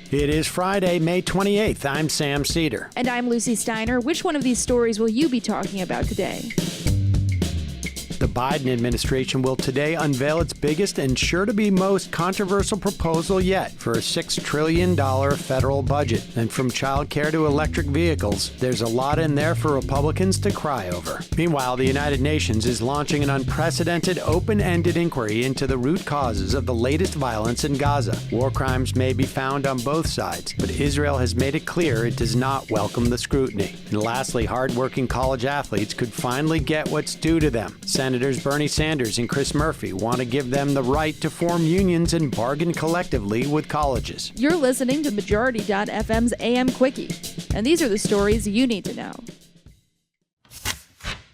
It is Friday, May 28th. I'm Sam Cedar. And I'm Lucy Steiner. Which one of these stories will you be talking about today? The Biden administration will today unveil its biggest and sure to be most controversial proposal yet for a $6 trillion federal budget. And from child care to electric vehicles, there's a lot in there for Republicans to cry over. Meanwhile, the United Nations is launching an unprecedented, open-ended inquiry into the root causes of the latest violence in Gaza. War crimes may be found on both sides, but Israel has made it clear it does not welcome the scrutiny. And lastly, hardworking college athletes could finally get what's due to them. Senators Bernie Sanders and Chris Murphy want to give them the right to form unions and bargain collectively with colleges. You're listening to Majority.fm's AM Quickie, and these are the stories you need to know.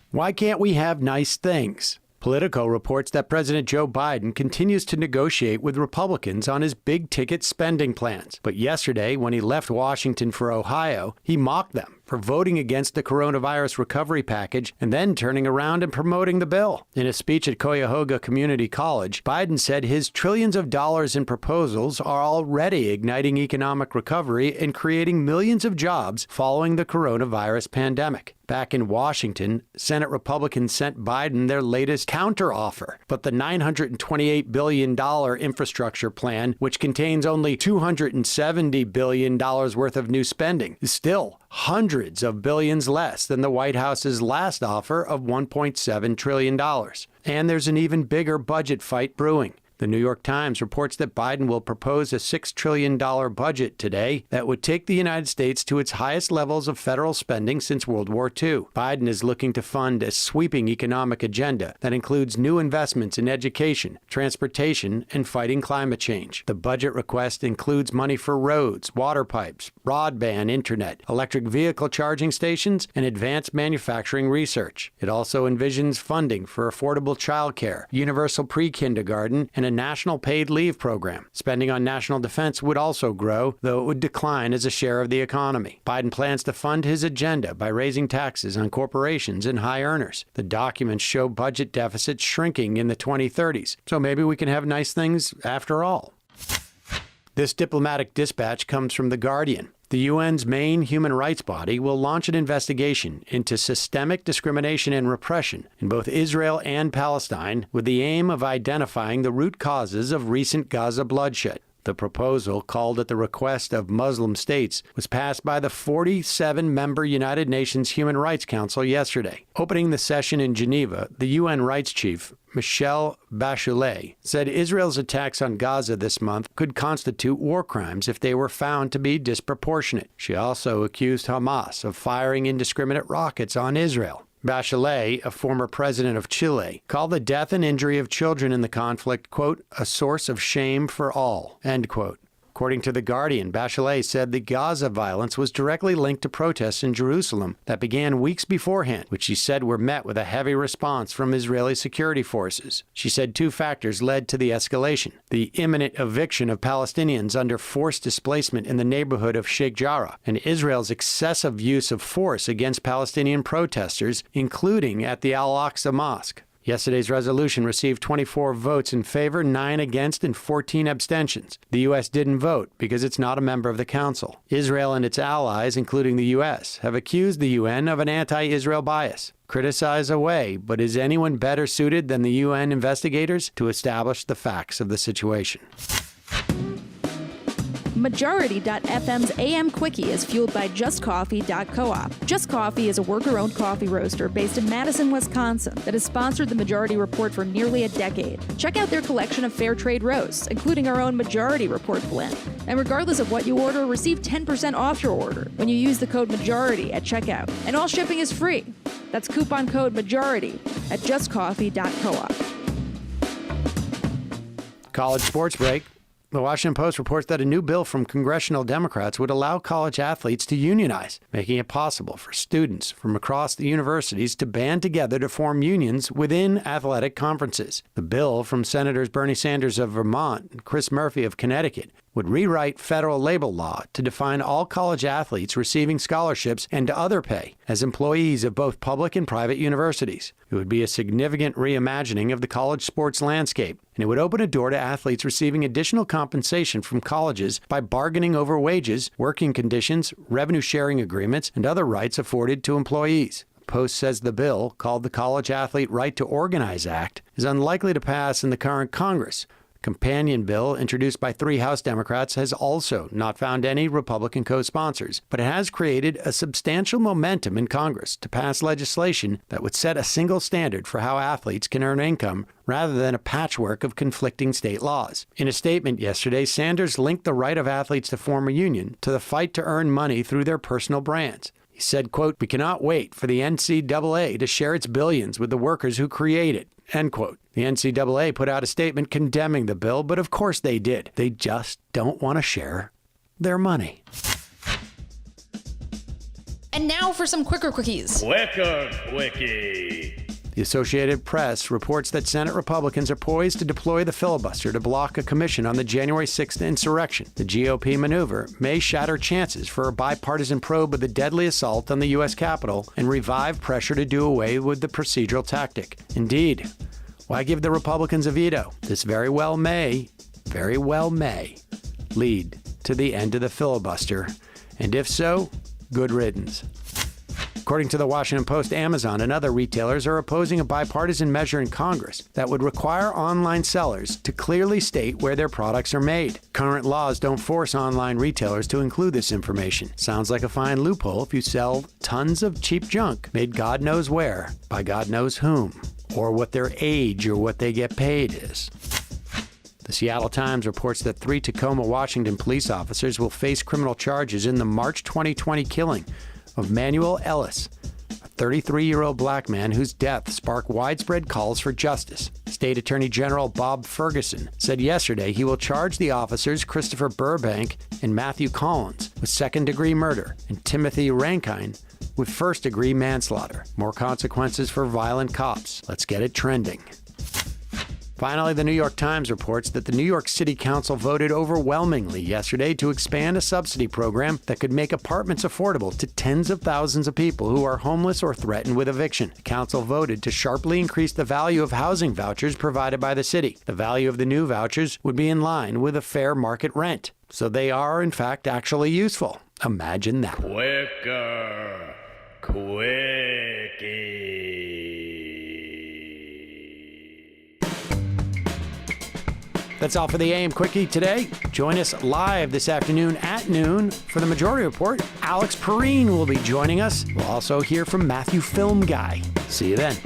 Why can't we have nice things? Politico reports that President Joe Biden continues to negotiate with Republicans on his big-ticket spending plans. But yesterday, when he left Washington for Ohio, he mocked them for voting against the coronavirus recovery package and then turning around and promoting the bill. In a speech at Cuyahoga Community College, Biden said his trillions of dollars in proposals are already igniting economic recovery and creating millions of jobs following the coronavirus pandemic. Back in Washington, Senate Republicans sent Biden their latest counteroffer, but the $928 billion infrastructure plan, which contains only $270 billion worth of new spending, is still hundreds of billions less than the White House's last offer of $1.7 trillion. And there's an even bigger budget fight brewing. The New York Times reports that Biden will propose a $6 trillion budget today that would take the United States to its highest levels of federal spending since World War II. Biden is looking to fund a sweeping economic agenda that includes new investments in education, transportation, and fighting climate change. The budget request includes money for roads, water pipes, broadband internet, electric vehicle charging stations, and advanced manufacturing research. It also envisions funding for affordable child care, universal pre-kindergarten, and a national paid leave program. Spending on national defense would also grow, though it would decline as a share of the economy. Biden plans to fund his agenda by raising taxes on corporations and high earners. The documents show budget deficits shrinking in the 2030s, so maybe we can have nice things after all. This diplomatic dispatch comes from The Guardian. The UN's main human rights body will launch an investigation into systemic discrimination and repression in both Israel and Palestine with the aim of identifying the root causes of recent Gaza bloodshed. The proposal, called at the request of Muslim states, was passed by the 47-member United Nations Human Rights Council yesterday. Opening the session in Geneva, the UN rights chief, Michelle Bachelet, said Israel's attacks on Gaza this month could constitute war crimes if they were found to be disproportionate. She also accused Hamas of firing indiscriminate rockets on Israel. Bachelet, a former president of Chile, called the death and injury of children in the conflict, quote, a source of shame for all, end quote. According to The Guardian, Bachelet said the Gaza violence was directly linked to protests in Jerusalem that began weeks beforehand, which she said were met with a heavy response from Israeli security forces. She said two factors led to the escalation: the imminent eviction of Palestinians under forced displacement in the neighborhood of Sheikh Jarrah, and Israel's excessive use of force against Palestinian protesters, including at the Al-Aqsa Mosque. Yesterday's resolution received 24 votes in favor, 9 against, and 14 abstentions. The U.S. didn't vote because it's not a member of the Council. Israel and its allies, including the U.S., have accused the UN of an anti-Israel bias. Criticize away, but is anyone better suited than the UN investigators to establish the facts of the situation? Majority.fm's AM Quickie is fueled by JustCoffee.coop. Just Coffee is a worker-owned coffee roaster based in Madison, Wisconsin that has sponsored the Majority Report for nearly a decade. Check out their collection of fair trade roasts, including our own Majority Report blend. And regardless of what you order, receive 10% off your order when you use the code MAJORITY at checkout. And all shipping is free. That's coupon code MAJORITY at JustCoffee.coop. College sports break. The Washington Post reports that a new bill from congressional Democrats would allow college athletes to unionize, making it possible for students from across the universities to band together to form unions within athletic conferences. The bill from Senators Bernie Sanders of Vermont and Chris Murphy of Connecticut would rewrite federal labor law to define all college athletes receiving scholarships and other pay as employees of both public and private universities. It would be a significant reimagining of the college sports landscape, and it would open a door to athletes receiving additional compensation from colleges by bargaining over wages, working conditions, revenue-sharing agreements, and other rights afforded to employees. Post says the bill, called the College Athlete Right to Organize Act, is unlikely to pass in the current Congress. A companion bill introduced by 3 House Democrats has also not found any Republican co-sponsors, but it has created a substantial momentum in Congress to pass legislation that would set a single standard for how athletes can earn income rather than a patchwork of conflicting state laws. In a statement yesterday, Sanders linked the right of athletes to form a union to the fight to earn money through their personal brands. He said, quote, "We cannot wait for the NCAA to share its billions with the workers who create it," end quote. The NCAA put out a statement condemning the bill, but of course they did. They just don't want to share their money. And now for some quicker quickies. Quicker quickie. The Associated Press reports that Senate Republicans are poised to deploy the filibuster to block a commission on the January 6th insurrection. The GOP maneuver may shatter chances for a bipartisan probe of the deadly assault on the U.S. Capitol and revive pressure to do away with the procedural tactic. Indeed, why give the Republicans a veto? This very well may lead to the end of the filibuster. And if so, good riddance. According to the Washington Post, Amazon and other retailers are opposing a bipartisan measure in Congress that would require online sellers to clearly state where their products are made. Current laws don't force online retailers to include this information. Sounds like a fine loophole if you sell tons of cheap junk made God knows where, by God knows whom, or what their age or what they get paid is. The Seattle Times reports that 3 Tacoma, Washington police officers will face criminal charges in the March 2020 killing of Manuel Ellis, a 33-year-old black man whose death sparked widespread calls for justice. State Attorney General Bob Ferguson said yesterday he will charge the officers Christopher Burbank and Matthew Collins with second-degree murder and Timothy Rankine with first-degree manslaughter. More consequences for violent cops. Let's get it trending. Finally, the New York Times reports that the New York City Council voted overwhelmingly yesterday to expand a subsidy program that could make apartments affordable to tens of thousands of people who are homeless or threatened with eviction. The council voted to sharply increase the value of housing vouchers provided by the city. The value of the new vouchers would be in line with a fair market rent. So they are, in fact, actually useful. Imagine that. Quicker quickie. That's all for the AM Quickie today. Join us live this afternoon at noon for the Majority Report. Alex Perrine will be joining us. We'll also hear from Matthew Film Guy. See you then.